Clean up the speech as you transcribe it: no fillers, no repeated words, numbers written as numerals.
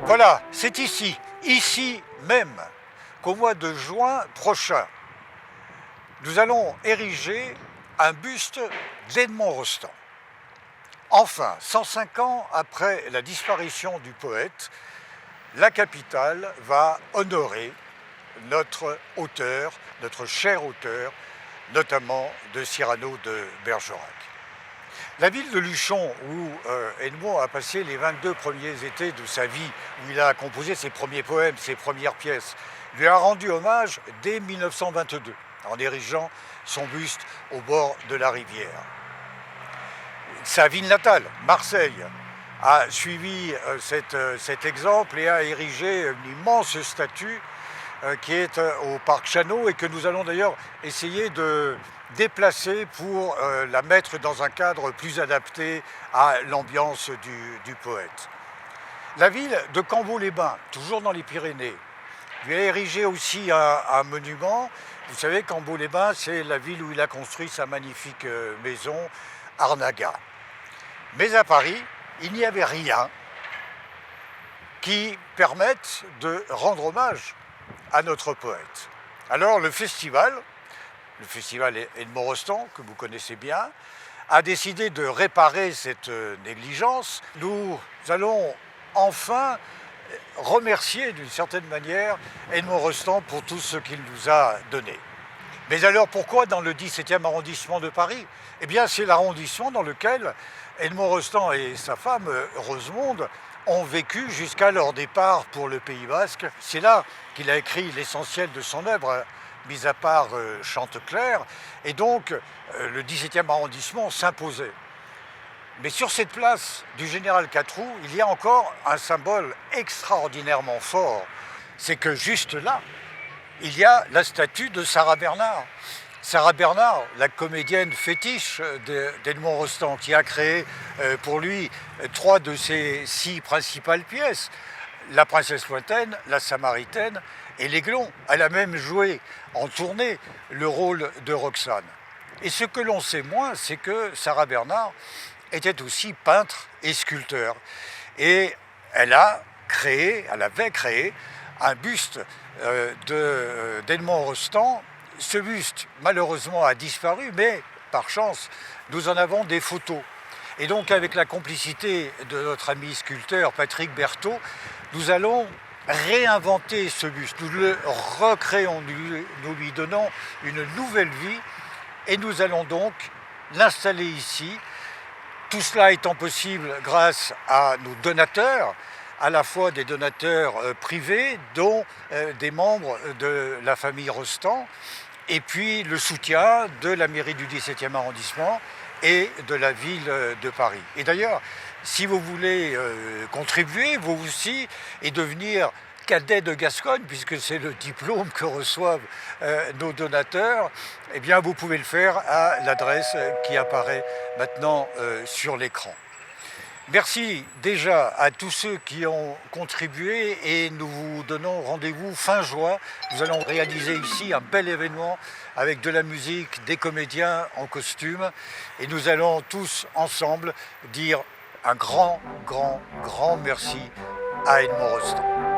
Voilà, c'est ici même, qu'au mois de juin prochain, nous allons ériger un buste d'Edmond Rostand. Enfin, 105 ans après la disparition du poète, la capitale va honorer notre auteur, notre cher auteur, notamment de Cyrano de Bergerac. La ville de Luchon, où Edmond a passé les 22 premiers étés de sa vie, où il a composé ses premiers poèmes, ses premières pièces, lui a rendu hommage dès 1922, en érigeant son buste au bord de la rivière. Sa ville natale, Marseille, a suivi cet exemple et a érigé une immense statue qui est au parc Chano et que nous allons d'ailleurs essayer de déplacer pour la mettre dans un cadre plus adapté à l'ambiance du poète. La ville de Cambo-les-Bains, toujours dans les Pyrénées, lui a érigé aussi un monument. Vous savez, Cambo-les-Bains, c'est la ville où il a construit sa magnifique maison Arnaga. Mais à Paris, il n'y avait rien qui permette de rendre hommage à notre poète. Alors le festival Edmond Rostand, que vous connaissez bien, a décidé de réparer cette négligence. Nous allons enfin remercier d'une certaine manière Edmond Rostand pour tout ce qu'il nous a donné. Mais alors pourquoi dans le 17e arrondissement de Paris ? Eh bien c'est l'arrondissement dans lequel Edmond Rostand et sa femme Rosemonde ont vécu jusqu'à leur départ pour le Pays Basque. C'est là qu'il a écrit l'essentiel de son œuvre, mis à part Chanteclair, et donc le 17e arrondissement s'imposait. Mais sur cette place du Général Catroux, il y a encore un symbole extraordinairement fort. C'est que juste là, il y a la statue de Sarah Bernard. Sarah Bernard, la comédienne fétiche d'Edmond Rostand, qui a créé pour lui 3 de ses 6 principales pièces, La Princesse Lointaine, La Samaritaine et L'Aiglon. Elle a même joué en tournée le rôle de Roxane. Et ce que l'on sait moins, c'est que Sarah Bernard était aussi peintre et sculpteur. Et elle avait créé un buste d'Edmond Rostand. Ce buste, malheureusement, a disparu, mais par chance, nous en avons des photos. Et donc, avec la complicité de notre ami sculpteur Patrick Berthaud, nous allons réinventer ce buste. Nous le recréons, nous lui donnons une nouvelle vie et nous allons donc l'installer ici. Tout cela étant possible grâce à nos donateurs, à la fois des donateurs privés, dont des membres de la famille Rostand, et puis le soutien de la mairie du 17e arrondissement et de la ville de Paris. Et d'ailleurs, si vous voulez contribuer, vous aussi, et devenir cadet de Gascogne, puisque c'est le diplôme que reçoivent nos donateurs, eh bien vous pouvez le faire à l'adresse qui apparaît maintenant sur l'écran. Merci déjà à tous ceux qui ont contribué et nous vous donnons rendez-vous fin juin. Nous allons réaliser ici un bel événement avec de la musique, des comédiens en costume et nous allons tous ensemble dire un grand merci à Edmond Rostand.